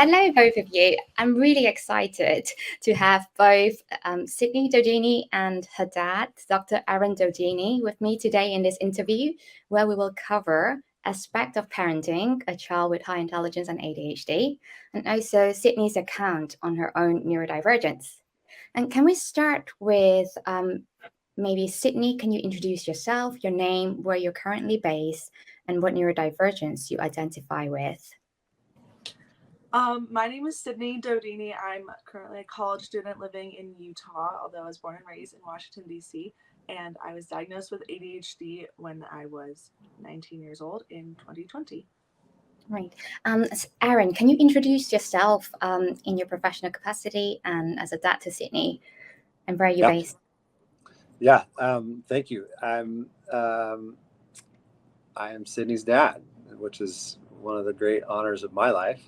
Hello, both of you. I'm really excited to have both Sydney Dodini and her dad, Dr. Aaron Dodini, with me today in this interview, where we will cover aspect of parenting a child with high intelligence and ADHD, and also Sydney's account on her own neurodivergence. And can we start with maybe Sydney, can you introduce yourself, your name, where you're currently based, and what neurodivergence you identify with? My name is Sydney Dodini. I'm currently a college student living in Utah, although I was born and raised in Washington, D.C., and I was diagnosed with ADHD when I was 19 years old in 2020. Right. Aaron, can you introduce yourself in your professional capacity and as a dad to Sydney, and where are you based? Yeah, thank you. I am Sydney's dad, which is one of the great honors of my life.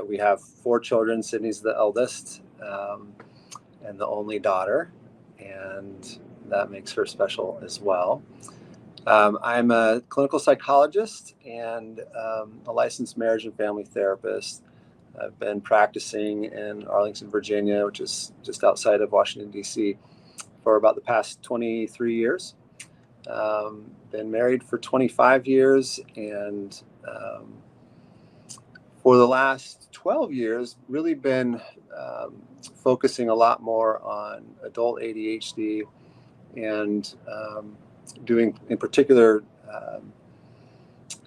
We have 4 children. Sydney's the eldest and the only daughter, and that makes her special as well. I'm a clinical psychologist and a licensed marriage and family therapist. I've been practicing in Arlington, Virginia, which is just outside of Washington, D.C., for about the past 23 years. Been married for 25 years, and for the last 12 years, really been focusing a lot more on adult ADHD and doing, in particular,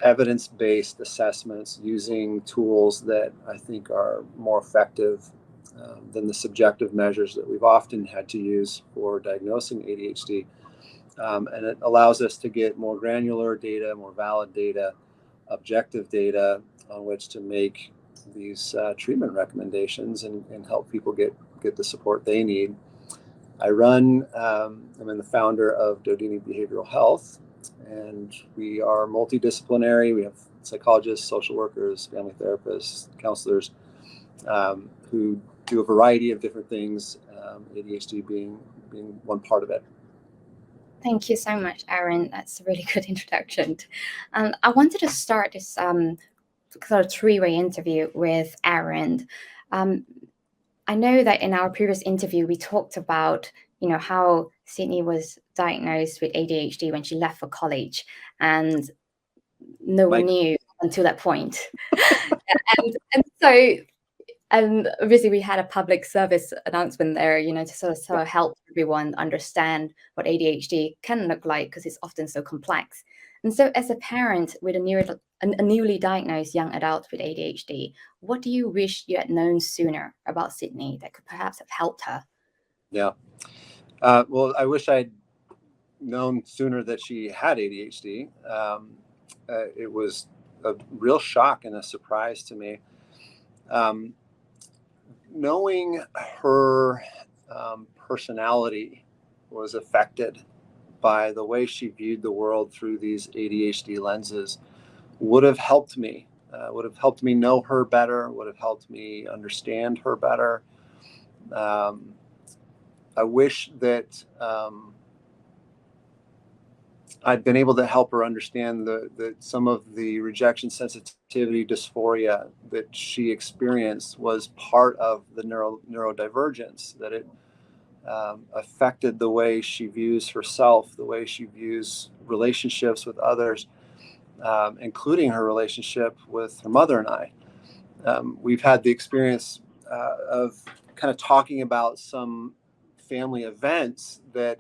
evidence-based assessments using tools that I think are more effective than the subjective measures that we've often had to use for diagnosing ADHD. And it allows us to get more granular data, more valid data, objective data on which to make these treatment recommendations and help people get the support they need. I'm the founder of Dodini Behavioral Health, and we are multidisciplinary. We have psychologists, social workers, family therapists, counselors who do a variety of different things, ADHD being one part of it. Thank you so much, Aaron. That's a really good introduction. I wanted to start this sort of three-way interview with Aaron. I know that in our previous interview, we talked about, how Sydney was diagnosed with ADHD when she left for college, and no one knew until that point. and so obviously we had a public service announcement there, to sort of help everyone understand what ADHD can look like, because it's often so complex. And so as a parent with a newly diagnosed young adult with ADHD, what do you wish you had known sooner about Sydney that could perhaps have helped her? Yeah. Well, I wish I'd known sooner that she had ADHD. It was a real shock and a surprise to me. Knowing her personality was affected by the way she viewed the world through these ADHD lenses would have helped me, know her better, would have helped me understand her better. I wish that I'd been able to help her understand that some of the rejection sensitivity dysphoria that she experienced was part of the neurodivergence, that it affected the way she views herself, the way she views relationships with others, including her relationship with her mother and I. We've had the experience of kind of talking about some family events that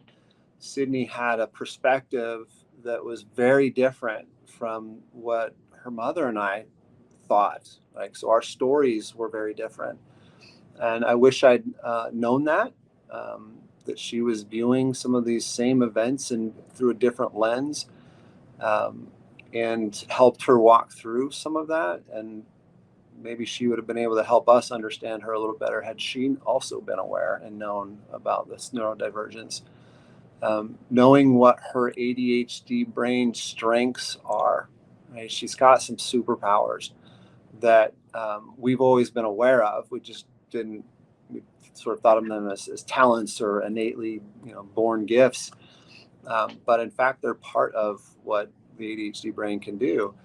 Sydney had a perspective that was very different from what her mother and I thought. So our stories were very different. And I wish I'd known that she was viewing some of these same events and through a different lens, and helped her walk through some of that. And maybe she would have been able to help us understand her a little better had she also been aware and known about this neurodivergence. Knowing what her ADHD brain strengths are, right? She's got some superpowers that we've always been aware of. We just we sort of thought of them as talents or innately, born gifts. But in fact, they're part of what the ADHD brain can do.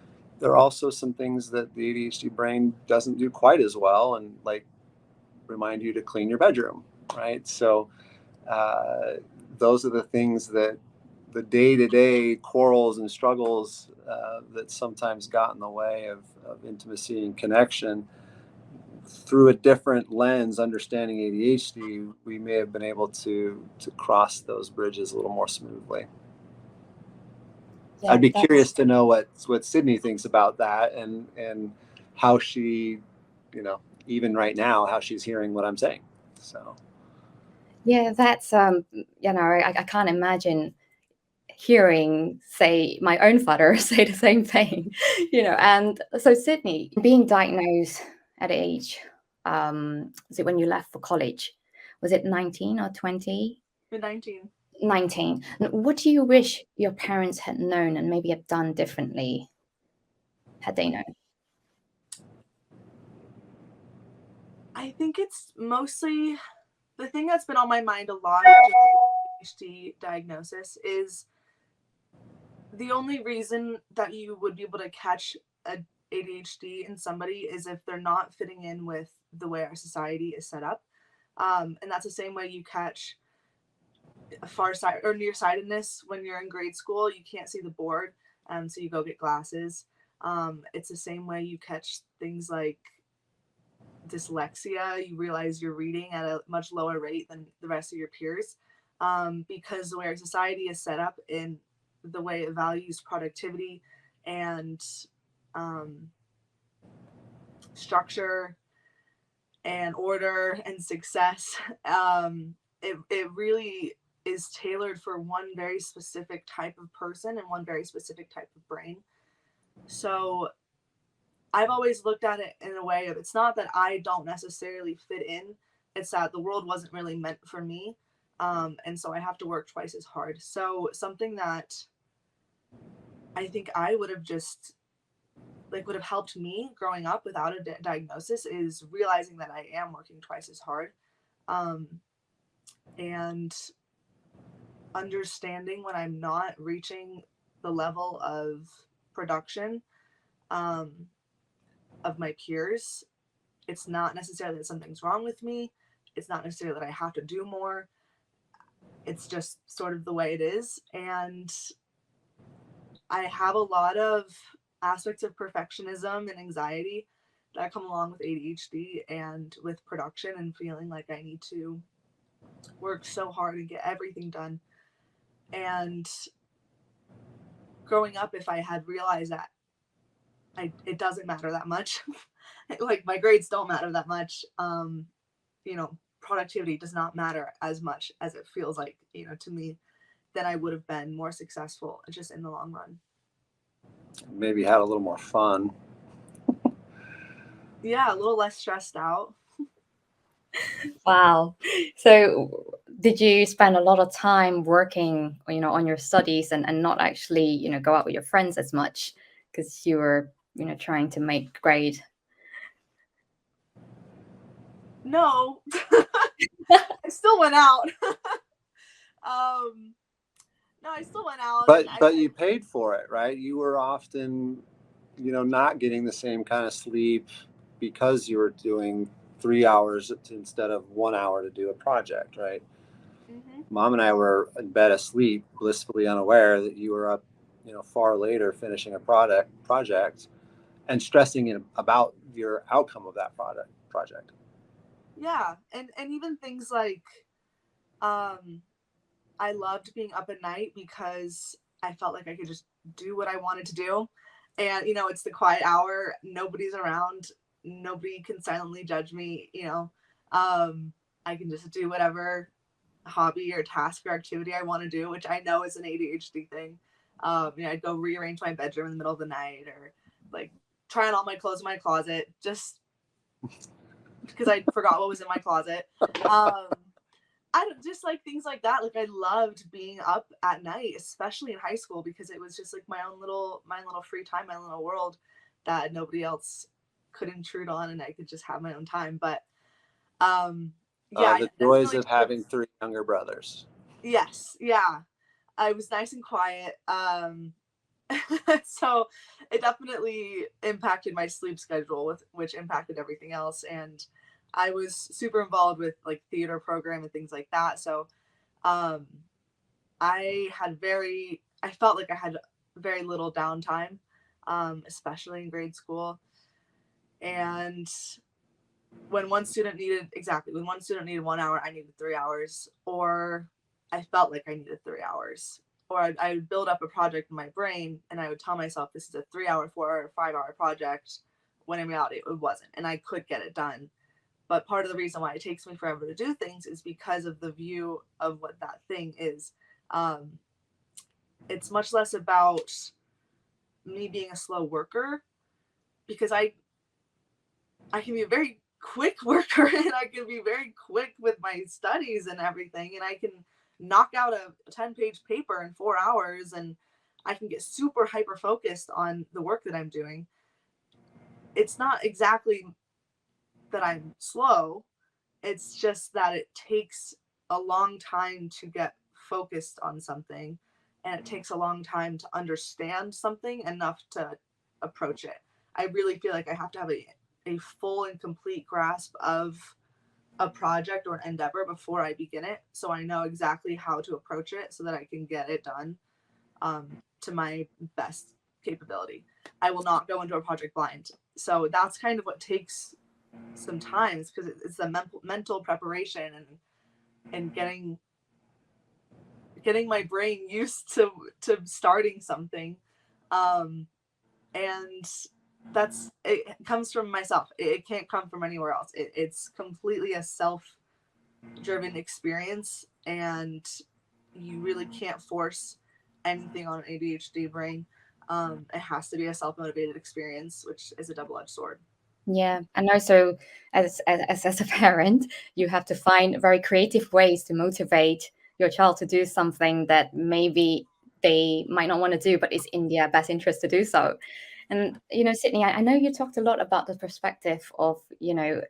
there are also some things that the ADHD brain doesn't do quite as well, and like remind you to clean your bedroom, right? So those are the things that the day-to-day quarrels and struggles that sometimes got in the way of intimacy and connection. Through a different lens, understanding ADHD, we may have been able to cross those bridges a little more smoothly. Yeah, I'd be curious to know what Sydney thinks about that, and how she, even right now, how she's hearing what I'm saying. So yeah, that's I can't imagine hearing, say, my own father say the same thing, And so, Sydney, being diagnosed at age, was it when you left for college? Was it 19 or 20? 19. 19. What do you wish your parents had known and maybe had done differently had they known? I think it's mostly the thing that's been on my mind a lot with ADHD diagnosis is the only reason that you would be able to catch a ADHD in somebody is if they're not fitting in with the way our society is set up. And that's the same way you catch farsight or nearsightedness when you're in grade school. You can't see the board, so you go get glasses. It's the same way you catch things like dyslexia. You realize you're reading at a much lower rate than the rest of your peers, because the way our society is set up in the way it values productivity and structure and order and success. It really is tailored for one very specific type of person and one very specific type of brain. So I've always looked at it in a way of, it's not that I don't necessarily fit in, it's that the world wasn't really meant for me. And so I have to work twice as hard. So something that I think I would have just would have helped me growing up without a diagnosis is realizing that I am working twice as hard, and understanding when I'm not reaching the level of production of my peers. It's not necessarily that something's wrong with me. It's not necessarily that I have to do more. It's just sort of the way it is. And I have a lot of aspects of perfectionism and anxiety that come along with ADHD and with production, and feeling like I need to work so hard and get everything done. And growing up, if I had realized that it doesn't matter that much, like my grades don't matter that much, productivity does not matter as much as it feels like, to me, then I would have been more successful just in the long run. Maybe had a little more fun. Yeah, a little less stressed out. Wow. So did you spend a lot of time working, on your studies and not actually, go out with your friends as much because you were, trying to make grade? No. I still went out. No, I still went out. But you paid for it, right? You were often, not getting the same kind of sleep because you were doing 3 hours instead of 1 hour to do a project, right? Mm-hmm. Mom and I were in bed asleep, blissfully unaware that you were up, far later finishing a project and stressing about your outcome of that project. Yeah, and even things like, I loved being up at night because I felt like I could just do what I wanted to do. And, it's the quiet hour. Nobody's around. Nobody can silently judge me. I can just do whatever hobby or task or activity I want to do, which I know is an ADHD thing. I'd go rearrange my bedroom in the middle of the night, or like try on all my clothes in my closet just because I forgot what was in my closet. I don't, just like things like that. Like I loved being up at night, especially in high school, because it was just like my own little free time, my own little world that nobody else could intrude on, and I could just have my own time. But yeah, The joys of having 3 younger brothers. Yes, yeah. I was nice and quiet. So it definitely impacted my sleep schedule, which impacted everything else. And I was super involved with like theater program and things like that. So um, I felt like I had very little downtime, especially in grade school. And when one student needed 1 hour, I needed 3 hours, or I felt like I needed 3 hours. Or I would build up a project in my brain and I would tell myself this is a 3 hour, 4 hour, 5 hour project, when in reality it wasn't. And I could get it done. But part of the reason why it takes me forever to do things is because of the view of what that thing is. Um, it's much less about me being a slow worker, because I can be a very quick worker and I can be very quick with my studies and everything, and I can knock out a 10-page paper in 4 hours, and I can get super hyper focused on the work that I'm doing. It's not exactly that I'm slow, it's just that it takes a long time to get focused on something, and it takes a long time to understand something enough to approach it. I really feel like I have to have a full and complete grasp of a project or an endeavor before I begin it, so I know exactly how to approach it so that I can get it done to my best capability. I will not go into a project blind. So that's kind of what takes some time, because it's the mental preparation and getting my brain used to starting something, um and that's it comes from myself. It can't come from anywhere else. It's completely a self driven experience, and you really can't force anything on an ADHD brain. It has to be a self motivated experience, which is a double edged sword. Yeah, and also as a parent, you have to find very creative ways to motivate your child to do something that maybe they might not want to do, but it's in their best interest to do so. And Sydney, I know you talked a lot about the perspective of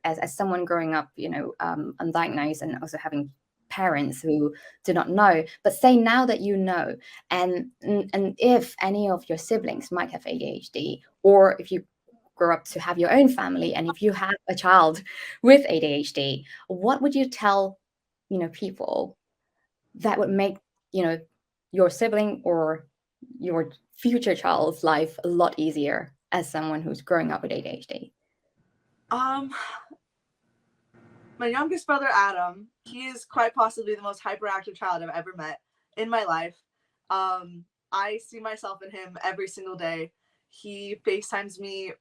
as someone growing up, undiagnosed, and also having parents who do not know. But say now that you know, and if any of your siblings might have ADHD, or if you grow up to have your own family, and if you have a child with ADHD, what would you tell people that would make your sibling or your future child's life a lot easier as someone who's growing up with ADHD? um my youngest brother Adam, he is quite possibly the most hyperactive child I've ever met in my life. I see myself in him every single day. He FaceTimes me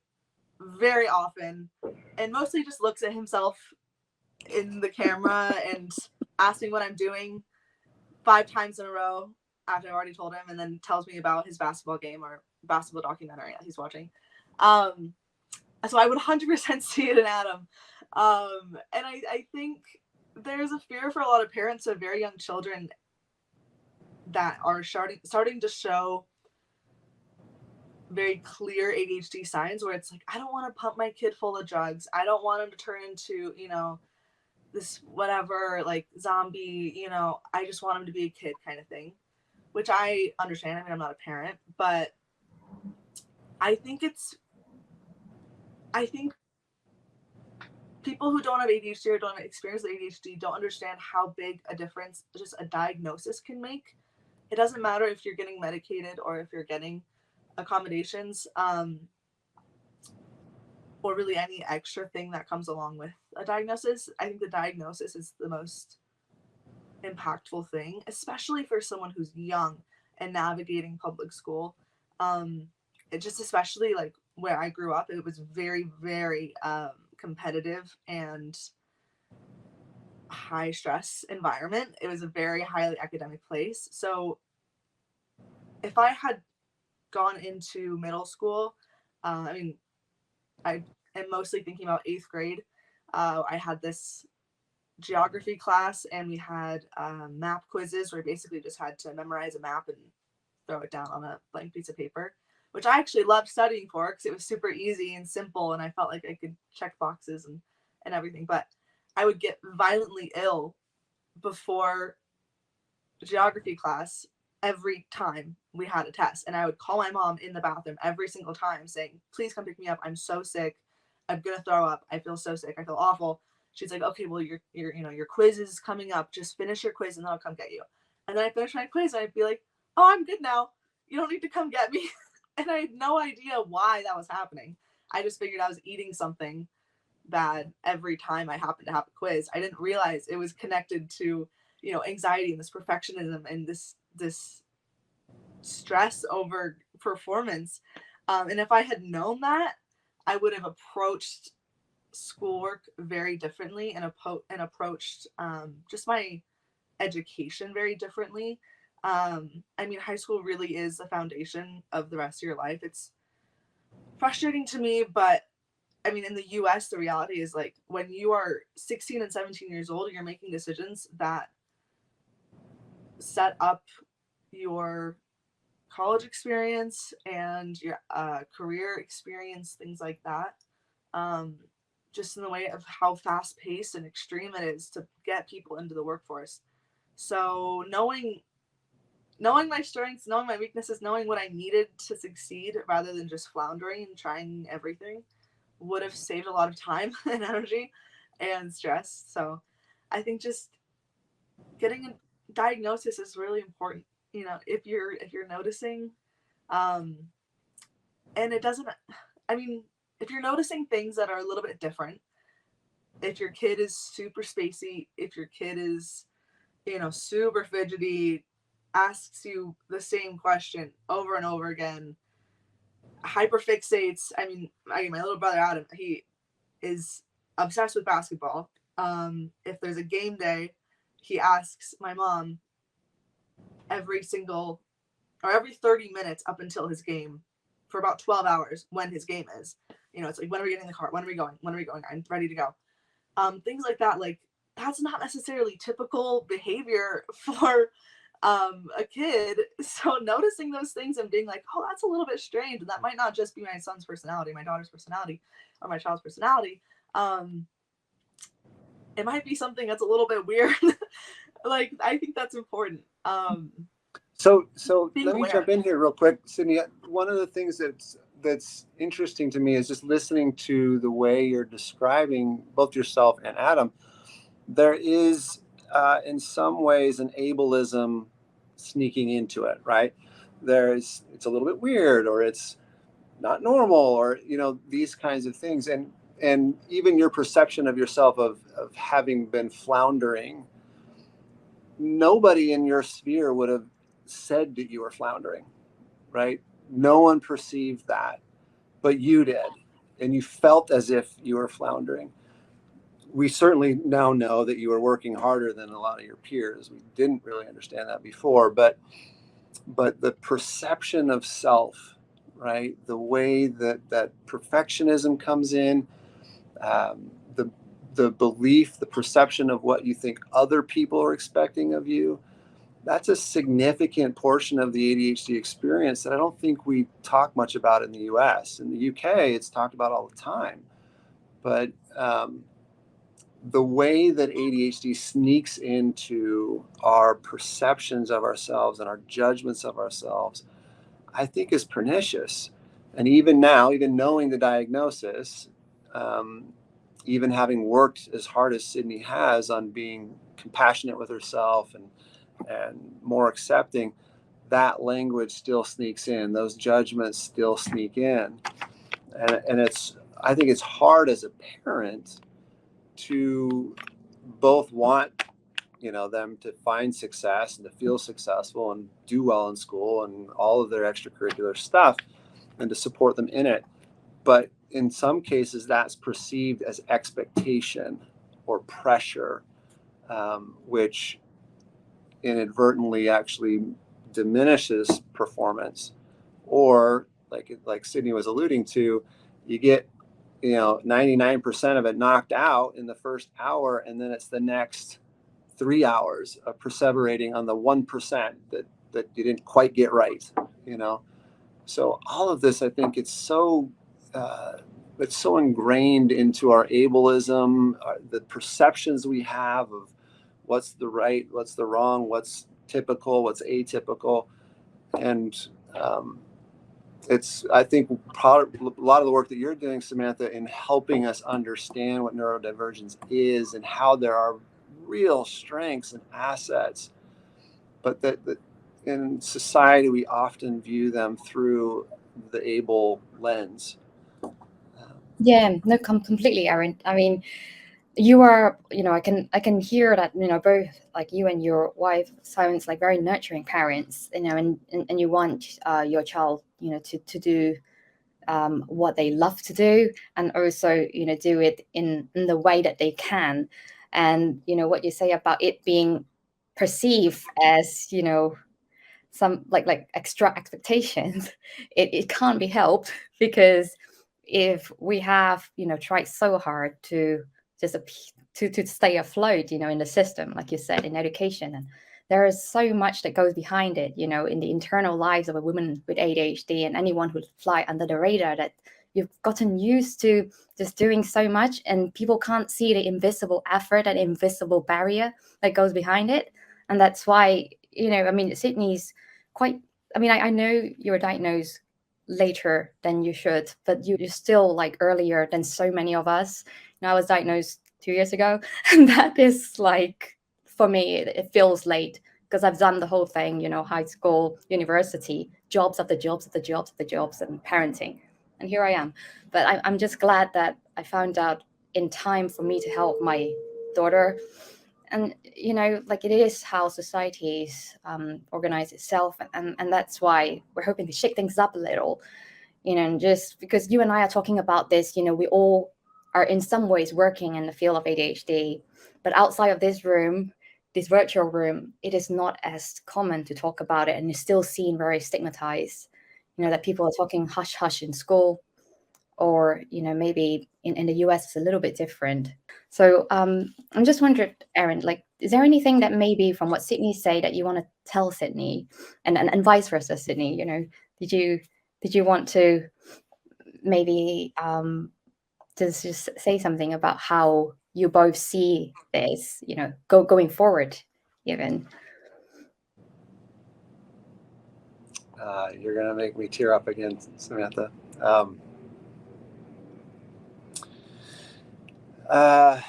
very often and mostly just looks at himself in the camera and asks me what I'm doing 5 times in a row after I've already told him, and then tells me about his basketball game or basketball documentary that he's watching. So I would 100% see it in Adam. And I think there's a fear for a lot of parents of very young children that are starting to show very clear ADHD signs, where it's like, I don't want to pump my kid full of drugs. I don't want him to turn into, this whatever, like zombie, I just want him to be a kid kind of thing, which I understand. I mean, I'm not a parent, but I think people who don't have ADHD or don't have experience with ADHD don't understand how big a difference just a diagnosis can make. It doesn't matter if you're getting medicated or if you're getting accommodations, or really any extra thing that comes along with a diagnosis. I think the diagnosis is the most impactful thing, especially for someone who's young and navigating public school. It just, especially like where I grew up, it was very, very competitive and high stress environment. It was a very highly academic place. So if I had gone into middle school, I mean, I am mostly thinking about 8th grade. I had this geography class, and we had map quizzes where we basically just had to memorize a map and throw it down on a blank piece of paper, which I actually loved studying for because it was super easy and simple, and I felt like I could check boxes and everything. But I would get violently ill before geography class, every time we had a test. And I would call my mom in the bathroom every single time saying, please come pick me up. I'm so sick. I'm going to throw up. I feel so sick. I feel awful. She's like, okay, well, your quiz is coming up. Just finish your quiz and then I'll come get you. And then I finish my quiz and I'd be like, oh, I'm good now. You don't need to come get me. And I had no idea why that was happening. I just figured I was eating something bad every time I happened to have a quiz. I didn't realize it was connected to, anxiety and this perfectionism and this stress over performance. And if I had known that, I would have approached schoolwork very differently and approached just my education very differently. I mean, high school really is the foundation of the rest of your life. It's frustrating to me, but I mean, in the US, the reality is like when you are 16 and 17 years old, you're making decisions that set up your college experience and your career experience, things like that. Just in the way of how fast paced and extreme it is to get people into the workforce. So knowing my strengths, knowing my weaknesses, knowing what I needed to succeed rather than just floundering and trying everything would have saved a lot of time and energy and stress. So I think just getting a diagnosis is really important. If you're noticing, and it doesn't, I mean, if you're noticing things that are a little bit different, if your kid is super spacey, if your kid is, super fidgety, asks you the same question over and over again, hyperfixates. I mean, my little brother Adam, he is obsessed with basketball. If there's a game day, he asks my mom every 30 minutes up until his game for about 12 hours when his game is. It's like, when are we getting in the car? When are we going? When are we going? I'm ready to go. Things like that, like that's not necessarily typical behavior for a kid. So noticing those things and being like, oh, that's a little bit strange. And that might not just be my son's personality, my daughter's personality, or my child's personality. It might be something that's a little bit weird. Like, I think that's important. So let me aware. jump in here real quick, Sydney. One of the things that's interesting to me is just listening to the way you're describing both yourself and Adam. There is, in some ways, an ableism sneaking into it, right? It's a little bit weird, or it's not normal, or these kinds of things, and even your perception of yourself of having been floundering. Nobody in your sphere would have said that you were floundering, right? No one perceived that, but you did, and you felt as if you were floundering. We certainly now know that you were working harder than a lot of your peers. We didn't really understand that before, but the perception of self, right? The way that perfectionism comes in, the belief, the perception of what you think other people are expecting of you. That's a significant portion of the ADHD experience that I don't think we talk much about in the US. In the UK, it's talked about all the time. But the way that ADHD sneaks into our perceptions of ourselves and our judgments of ourselves, I think is pernicious. And even now, even knowing the diagnosis, even having worked as hard as Sydney has on being compassionate with herself and more accepting, that language still sneaks in. Those judgments still sneak in. And I think it's hard as a parent to both want them to find success and to feel successful and do well in school and all of their extracurricular stuff, and to support them in it. But in some cases, that's perceived as expectation or pressure, which inadvertently actually diminishes performance. Or like Sydney was alluding to, you get 99% of it knocked out in the first hour, and then it's the next 3 hours of perseverating on the 1% that you didn't quite get right. So all of this, I think it's so ingrained into our ableism, the perceptions we have of what's the right, what's the wrong, what's typical, what's atypical, and I think probably a lot of the work that you're doing, Samantha, in helping us understand what neurodivergence is and how there are real strengths and assets, but that in society we often view them through the able lens. Yeah, no, completely, Aaron. I mean, you are, I can hear that, both like you and your wife sounds like very nurturing parents, and you want your child, to do what they love to do, and also, do it in the way that they can. And, what you say about it being perceived as, some like extra expectations, it can't be helped because if we have tried so hard to just to stay afloat in the system, like you said, in education, and there is so much that goes behind it, in the internal lives of a woman with ADHD and anyone who fly under the radar, that you've gotten used to just doing so much, and people can't see the invisible effort and invisible barrier that goes behind it. And that's why, I mean, Sydney's quite, I mean, I know you were diagnosed later than you should, but you're still like earlier than so many of us. I was diagnosed 2 years ago, and that is like, for me, it feels late because I've done the whole thing, high school, university, jobs after jobs after jobs after jobs, and parenting. And here I am. But I'm just glad that I found out in time for me to help my daughter. And like, it is how societies organize itself, and that's why we're hoping to shake things up a little, and just because you and I are talking about this, we all are in some ways working in the field of ADHD, but outside of this room, this virtual room, it is not as common to talk about it, and it's still seen very stigmatized, that people are talking hush hush in school, or maybe in the US it's a little bit different. So I'm just wondering, Erin, like, is there anything that maybe from what Sydney say that you want to tell Sydney, and vice versa, Sydney? Did you want to maybe just say something about how you both see this, going forward, even? You're gonna make me tear up again, Samantha. Uh,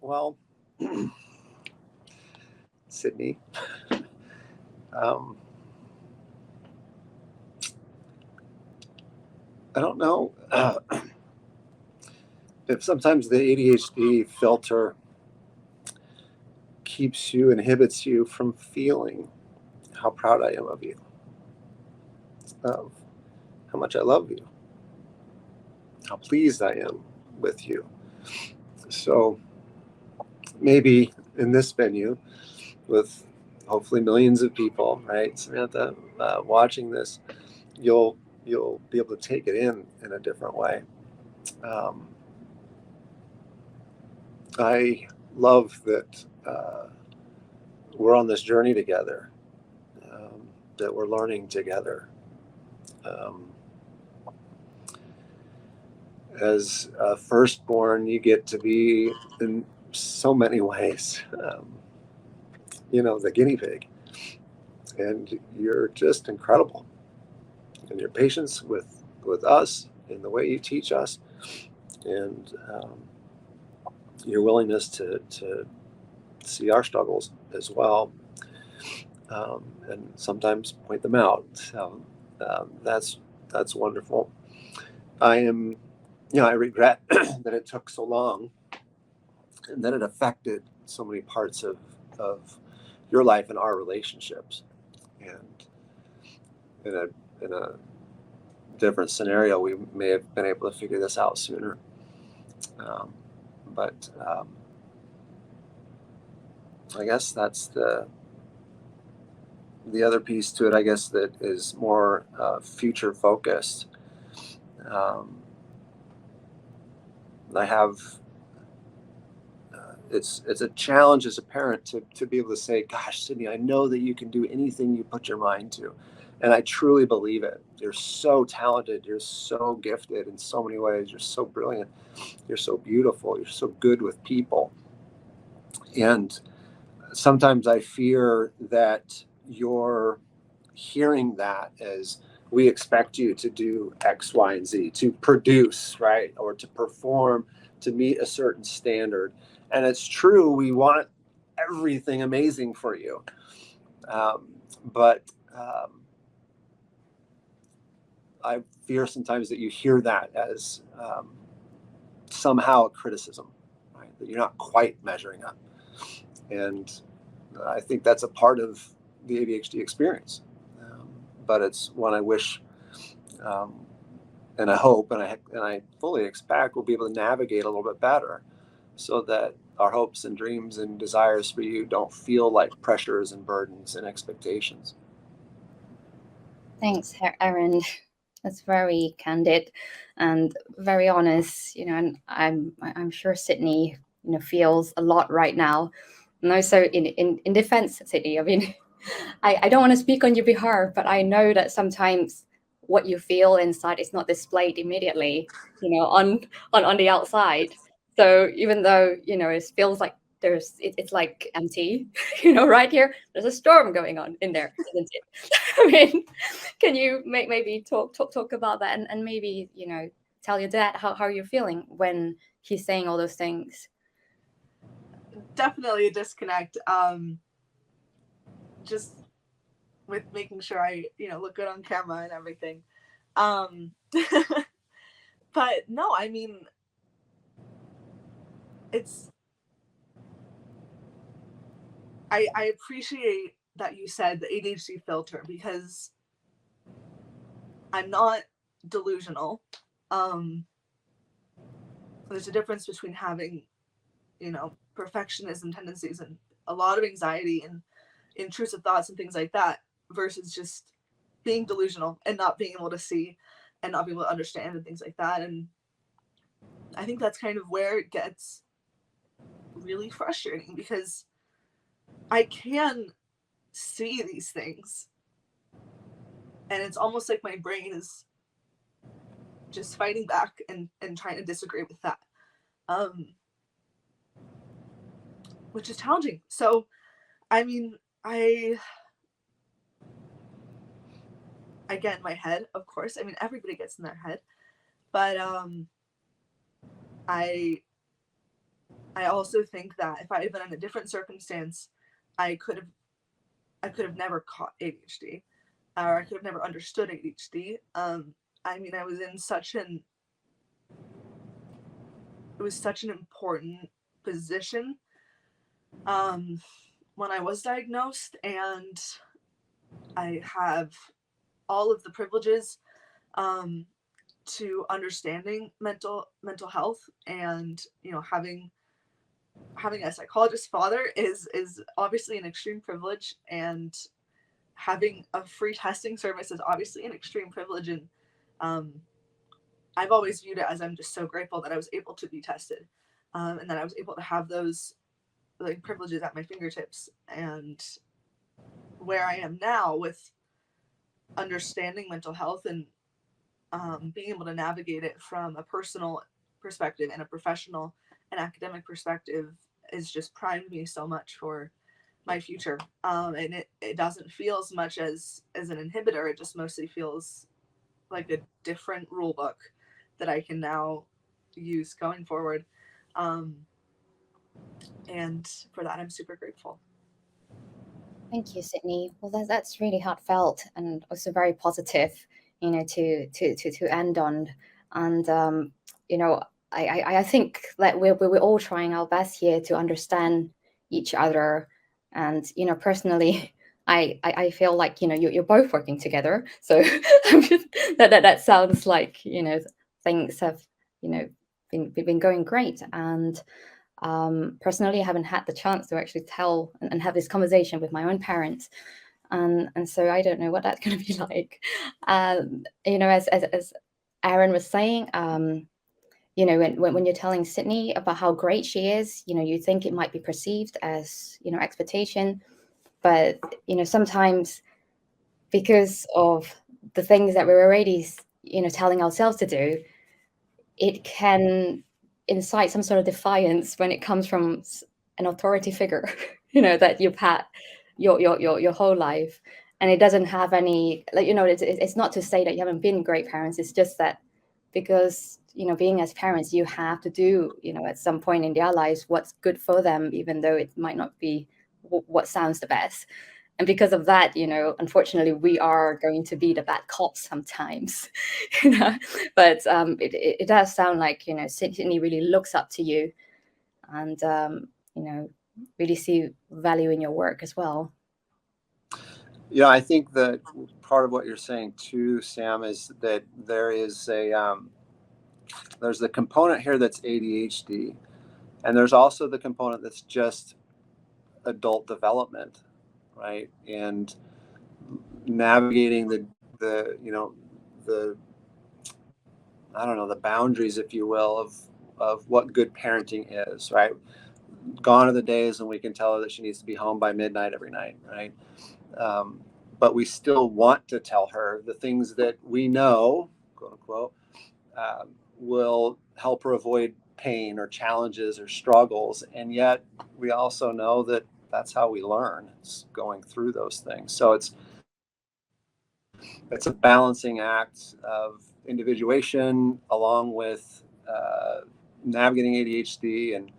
well, Sydney, I don't know if sometimes the ADHD filter inhibits you from feeling how proud I am of you, of how much I love you, how pleased I am with you. So maybe in this venue, with hopefully millions of people, right, Samantha, watching this, you'll be able to take it in a different way. I love that we're on this journey together, that we're learning together. As a firstborn, you get to be, in so many ways, the guinea pig. And you're just incredible. And your patience with us, and the way you teach us, and your willingness to see our struggles as well, and sometimes point them out. So that's wonderful. I regret that it took so long, and that it affected so many parts of your life and our relationships. And in a different scenario, we may have been able to figure this out sooner. But I guess that's the other piece to it, I guess, that is more future focused. I have it's a challenge as a parent to be able to say, gosh, Sydney, I know that you can do anything you put your mind to, And I truly believe it. You're so talented. You're so gifted in so many ways. You're so brilliant. You're so beautiful. You're so good with people. And sometimes I fear that you're hearing that as we expect you to do X, Y, and Z, to produce, right? Or to perform, to meet a certain standard. And it's true, we want everything amazing for you. But I fear sometimes that you hear that as somehow a criticism, right? That you're not quite measuring up. And I think that's a part of the ADHD experience. But it's one I wish, and I hope, and I fully expect we'll be able to navigate a little bit better, so that our hopes and dreams and desires for you don't feel like pressures and burdens and expectations. Thanks, Aaron. That's very candid and very honest, and I'm sure Sydney, feels a lot right now. And also in defense, Sydney, I mean, I don't want to speak on your behalf, but I know that sometimes what you feel inside is not displayed immediately, on the outside. So even though, it feels like it's like empty, right here, there's a storm going on in there, isn't it? I mean, can you maybe talk about that, and maybe, tell your dad how you're feeling when he's saying all those things? Definitely a disconnect. Just with making sure I, look good on camera and everything. But no, I mean, I appreciate that you said the ADHD filter, because I'm not delusional. There's a difference between having, perfectionism tendencies and a lot of anxiety and intrusive thoughts and things like that, versus just being delusional and not being able to see and not being able to understand and things like that. And I think that's kind of where it gets really frustrating, because I can see these things, and it's almost like my brain is just fighting back and trying to disagree with that, which is challenging. So, I mean, again, my head, of course. I mean, everybody gets in their head, but I also think that if I had been in a different circumstance, I could have never caught ADHD, or I could have never understood ADHD. I mean, it was such an important position when I was diagnosed, and I have all of the privileges to understanding mental health, and having a psychologist father is obviously an extreme privilege, and having a free testing service is obviously an extreme privilege. And I've always viewed it as, I'm just so grateful that I was able to be tested, and that I was able to have those privileges at my fingertips. And where I am now with understanding mental health and being able to navigate it from a personal perspective and a professional and academic perspective is just primed me so much for my future. And it doesn't feel as much as an inhibitor. It just mostly feels like a different rule book that I can now use going forward. And for that, I'm super grateful. Thank you, Sydney. Well, that's really heartfelt and also very positive, to end on. And I think that we're all trying our best here to understand each other. And personally, I feel like you're both working together. So that sounds like things have been going great. And personally, I haven't had the chance to actually tell and have this conversation with my own parents, and so I don't know what that's going to be like. As Aaron was saying, when you're telling Sydney about how great she is, you think it might be perceived as expectation, but sometimes because of the things that we're already, telling ourselves to do, it can incite some sort of defiance when it comes from an authority figure, that you've had your whole life, and it doesn't have any, it's not to say that you haven't been great parents. It's just that because being as parents, you have to do at some point in their lives what's good for them, even though it might not be what sounds the best. And because of that, unfortunately, we are going to be the bad cops sometimes. But it does sound like Sydney really looks up to you, and really see value in your work as well. Yeah, I think that part of what you're saying too, Sam, is that there's the component here that's ADHD, and there's also the component that's just adult development, right? And navigating the the I don't know, the boundaries, if you will, of what good parenting is, right? Gone are the days when we can tell her that she needs to be home by midnight every night, right? But we still want to tell her the things that we know, quote unquote, will help her avoid pain or challenges or struggles. And yet we also know that that's how we learn. It's going through those things. So it's a balancing act of individuation along with navigating ADHD, and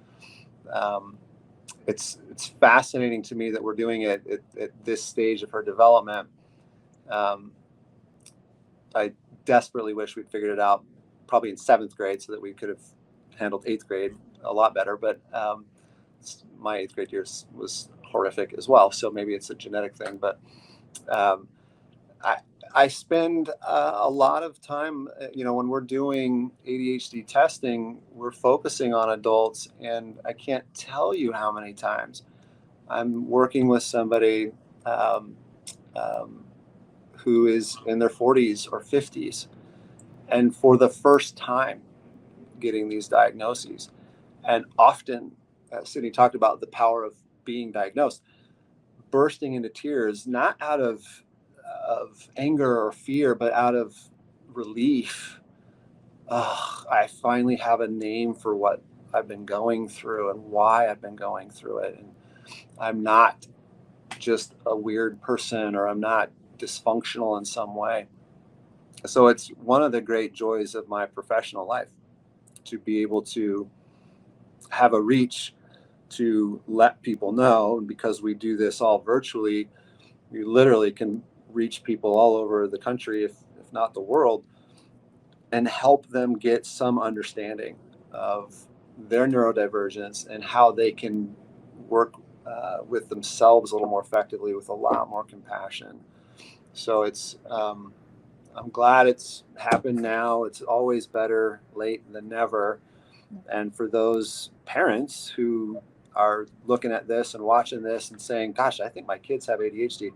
it's fascinating to me that we're doing it at this stage of her development. I desperately wish we'd figured it out probably in 7th grade so that we could have handled 8th grade a lot better. But my 8th grade years was horrific as well. So maybe it's a genetic thing. But I spend a lot of time, when we're doing ADHD testing, we're focusing on adults. And I can't tell you how many times I'm working with somebody who is in their 40s or 50s, and for the first time getting these diagnoses. And often, Sydney talked about the power of being diagnosed, bursting into tears, not out of anger or fear, but out of relief. Oh, I finally have a name for what I've been going through and why I've been going through it. And I'm not just a weird person, or I'm not dysfunctional in some way. So it's one of the great joys of my professional life to be able to have a reach to let people know. And because we do this all virtually, you literally can reach people all over the country, if not the world, and help them get some understanding of their neurodivergence and how they can work with themselves a little more effectively with a lot more compassion. So it's I'm glad it's happened now. It's always better late than never. And for those parents who are looking at this and watching this and saying, gosh, I think my kids have ADHD,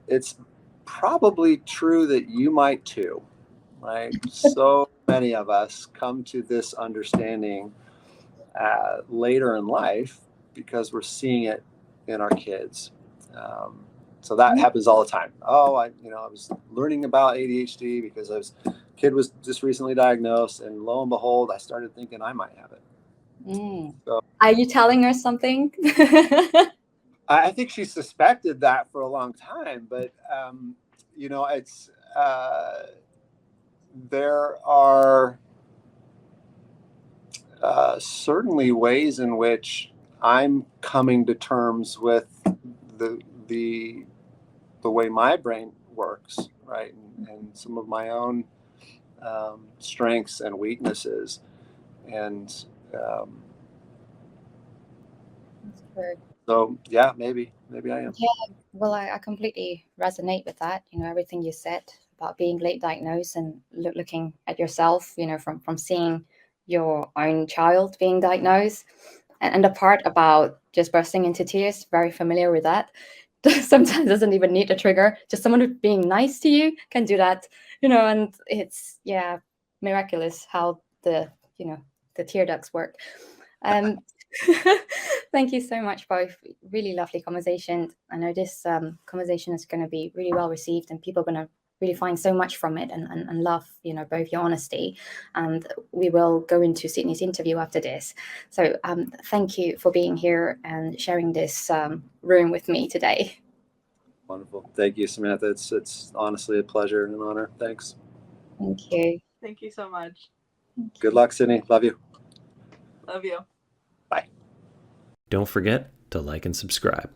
it's probably true that you might too, right? So many of us come to this understanding later in life because we're seeing it in our kids. So that happens all the time. Oh, I was learning about ADHD because kid was just recently diagnosed, and lo and behold, I started thinking I might have it. So, are you telling her something? I think she suspected that for a long time, but it's there are certainly ways in which I'm coming to terms with the way my brain works, right, and some of my own strengths and weaknesses, and so yeah, maybe I am. Yeah, well, I completely resonate with that. Everything you said about being late diagnosed and looking at yourself, from seeing your own child being diagnosed, and the part about just bursting into tears, very familiar with that. Sometimes doesn't even need a trigger. Just someone who's being nice to you can do that, and it's, yeah, miraculous how the tear ducts work. Thank you so much, both. Really lovely conversation. I know this conversation is going to be really well received, and people are going to really find so much from it and love, both your honesty. And we will go into Sydney's interview after this. So thank you for being here and sharing this room with me today. Wonderful. Thank you, Samantha. It's honestly a pleasure and an honor. Thanks. Thank you. Thank you so much. Good luck, Sydney. Love you. Love you. Bye. Don't forget to like and subscribe.